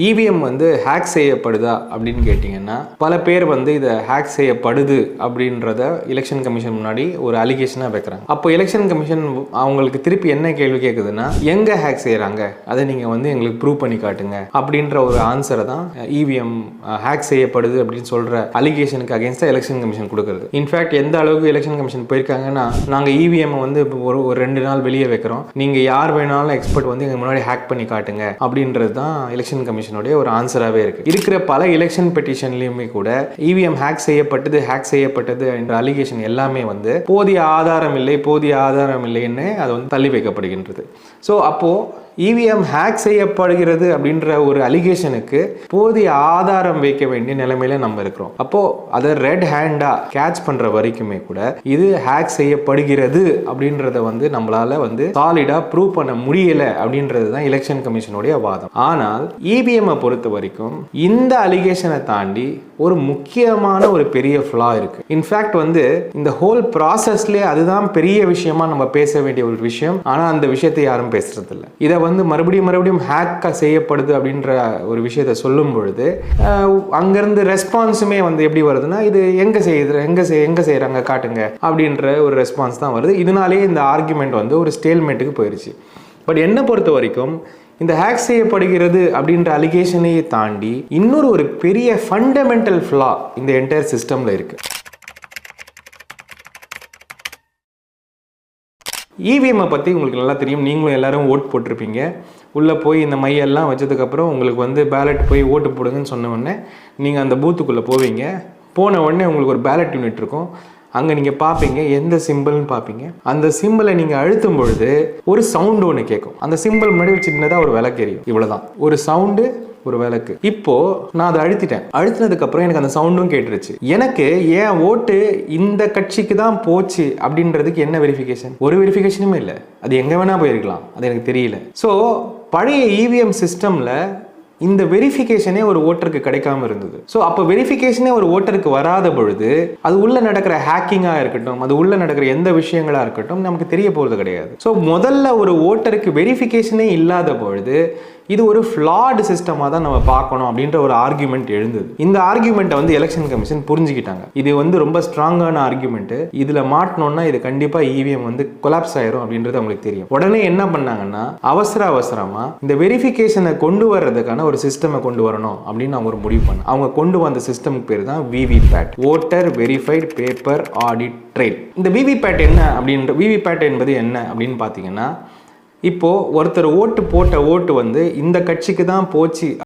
EVM வந்து hack செய்யப்படுதா அப்படின்னு கேட்டிங்கன்னா பல பேர் வந்து இதை ஹேக் செய்யப்படுது அப்படின்றத எலெக்ஷன் கமிஷன் முன்னாடி ஒரு அலிகேஷனாக வைக்கிறாங்க. அப்போ எலெக்ஷன் கமிஷன் அவங்களுக்கு திருப்பி என்ன கேள்வி கேட்குதுன்னா, எங்கே ஹேக் செய்கிறாங்க அதை நீங்கள் வந்து எங்களுக்கு ப்ரூவ் பண்ணி காட்டுங்க அப்படின்ற ஒரு ஆன்சரை தான் இவிஎம் ஹேக் செய்யப்படுது அப்படின்னு சொல்கிற அலிகேஷனுக்கு அகேன்ஸ்டாக எலெக்ஷன் கமிஷன் கொடுக்குறது. இன்ஃபேக்ட் எந்த அளவுக்கு எலெக்ஷன் கமிஷன் போயிருக்காங்கன்னா, நாங்கள் இவிஎம் வந்து ஒரு 2 நாள் வெளியே வைக்கிறோம், நீங்கள் யார் வேணாலும் எக்ஸ்பர்ட் வந்து எங்கள் முன்னாடி ஹேக் பண்ணி காட்டுங்க அப்படின்றது தான் எலெக்ஷன் கமிஷனுடைய ஒரு ஆன்சராகவே இருக்கு. இருக்கிற பல எலெக்ஷன் பெட்டிஷன்லையுமே கூட இவிஎம் ஹேக் செய்யப்பட்டது என்ற அலிகேஷன் எல்லாமே வந்து போதிய ஆதாரம் இல்லைன்னு அது வந்து தள்ளி வைக்கப்படுகின்றது. ஸோ அப்போ இவிஎம் ஹேக் செய்யப்படுகிறது அப்படின்ற ஒரு அலிகேஷனுக்கு போதிய ஆதாரம் வைக்க வேண்டிய நிலைமையில நம்ம இருக்கிறோம். அப்போ அதை ரெட் ஹேண்டா கேட்ச் பண்ற வரைக்குமே கூட இது ஹேக் செய்யப்படுகிறது அப்படின்றத வந்து நம்மளால வந்து சாலிடா ப்ரூவ் பண்ண முடியல அப்படின்றது தான் எலெக்ஷன் கமிஷனுடைய வாதம். ஆனால் இவிஎம் பொறுத்த வரைக்கும் இந்த அலிகேஷனை தாண்டி ஒரு முக்கியமான ஒரு பெரிய ஃப்ளா இருக்கு. இன்ஃபேக்ட் வந்து இந்த ஹோல் ப்ராசஸ்லேயே அதுதான் பெரிய விஷயமா நம்ம பேச வேண்டிய ஒரு விஷயம். ஆனா அந்த விஷயத்தை யாரும் பேசுறது இல்லை. இதை வந்து மறுபடியும் ஹேக் செய்யப்படுது அப்படின்ற ஒரு விஷயத்தை சொல்லும் பொழுது அங்கிருந்து ரெஸ்பான்ஸுமே வந்து எப்படி வருதுன்னா, இது எங்க செய்யறாங்க காட்டுங்க அப்படின்ற ஒரு ரெஸ்பான்ஸ் தான் வருது. இதனாலேயே இந்த ஆர்குமெண்ட் வந்து ஒரு ஸ்டேல்மேட்டுக்கு போயிருச்சு. பட் என்ன பொறுத்த வரைக்கும் இந்த ஹேக் செய்யப்படுகிறது அப்படின்ற அலிகேஷனையே தாண்டி இன்னொரு ஒரு பெரிய ஃபண்டமெண்டல் ஃப்ளா இந்த என்டையர் சிஸ்டம்ல இருக்கு. இவிஎம்மை பற்றி உங்களுக்கு நல்லா தெரியும். நீங்களும் எல்லாரும் ஓட் போட்டிருப்பீங்க. உள்ளே போய் இந்த மையெல்லாம் வச்சதுக்கப்புறம் உங்களுக்கு வந்து பேலட் போய் ஓட்டு போடுங்கன்னு சொன்ன உடனே நீங்கள் அந்த பூத்துக்குள்ளே போவீங்க. போன உடனே உங்களுக்கு ஒரு பேலட் யூனிட் இருக்கும். அங்கே நீங்கள் பார்ப்பீங்க, எந்த சிம்பிள்னு பார்ப்பீங்க. அந்த சிம்பிளை நீங்கள் அழுத்தும் பொழுது ஒரு சவுண்டு ஒன்று கேட்கும். அந்த சிம்பிள் முன்னாடி சின்னதாக ஒரு விளக்கு எரியும். இவ்வளோதான், ஒரு சவுண்டு, ஒரு விளக்கு. இப்போ நான் அதை அழுத்தினதுக்கு அப்புறம் எனக்கு அந்த சவுண்டும் கேட்டுருச்சு. எனக்கு ஏன் ஓட்டு இந்த கட்சிக்கு தான் போச்சு அப்படின்றதுக்கு என்ன வெரிஃபிகேஷன்? ஒரு வெரிஃபிகேஷனுமே இல்லை. அது எங்க வேணா போயிருக்கலாம், அது எனக்கு தெரியல. ஸோ பழைய இவிஎம் சிஸ்டம்ல இந்த வெரிஃபிகேஷனே ஒரு ஓட்டருக்கு கிடைக்காம இருந்தது. ஸோ அப்போ வெரிஃபிகேஷனே ஒரு ஓட்டருக்கு வராத பொழுது அது உள்ள நடக்கிற ஹேக்கிங்காக இருக்கட்டும், அது உள்ள நடக்கிற எந்த விஷயங்களாக இருக்கட்டும் நமக்கு தெரிய போகிறது கிடையாது. ஸோ முதல்ல ஒரு ஓட்டருக்கு வெரிஃபிகேஷனே இல்லாத பொழுது இது ஒரு ஃப்ளாட் சிஸ்டமாக தான் நம்ம பார்க்கணும் அப்படின்ற ஒரு ஆர்குமெண்ட் எழுந்தது. இந்த ஆர்குமெண்ட்டை வந்து எலெக்ஷன் கமிஷன் புரிஞ்சுக்கிட்டாங்க. இது வந்து ரொம்ப ஸ்ட்ராங்கான ஆர்குமெண்ட். இதில் மாட்டணும்னா இது கண்டிப்பாக இவிஎம் வந்து கொலாப்ஸ் ஆயிரும் அப்படின்றது அவங்களுக்கு தெரியும். உடனே என்ன பண்ணாங்கன்னா, அவசரமாக இந்த வெரிஃபிகேஷனை கொண்டு வர்றதுக்கான ஒரு சிஸ்டமை கொண்டு வரணும் அப்படின்னு அவங்க ஒரு முடிவு பண்ணாங்க. அவங்க கொண்டு வந்த சிஸ்டமுக்கு பேர் தான் VVPAT, voter verified paper audit trail. இந்த விவிபேட் என்ன அப்படின்ற விவிபேட் என்பது என்ன அப்படின்னு பார்த்தீங்கன்னா, இப்போ ஒருத்தர் ஓட்டு போட்ட ஓட்டு வந்து இந்த கட்சிக்கு தான் போச்சு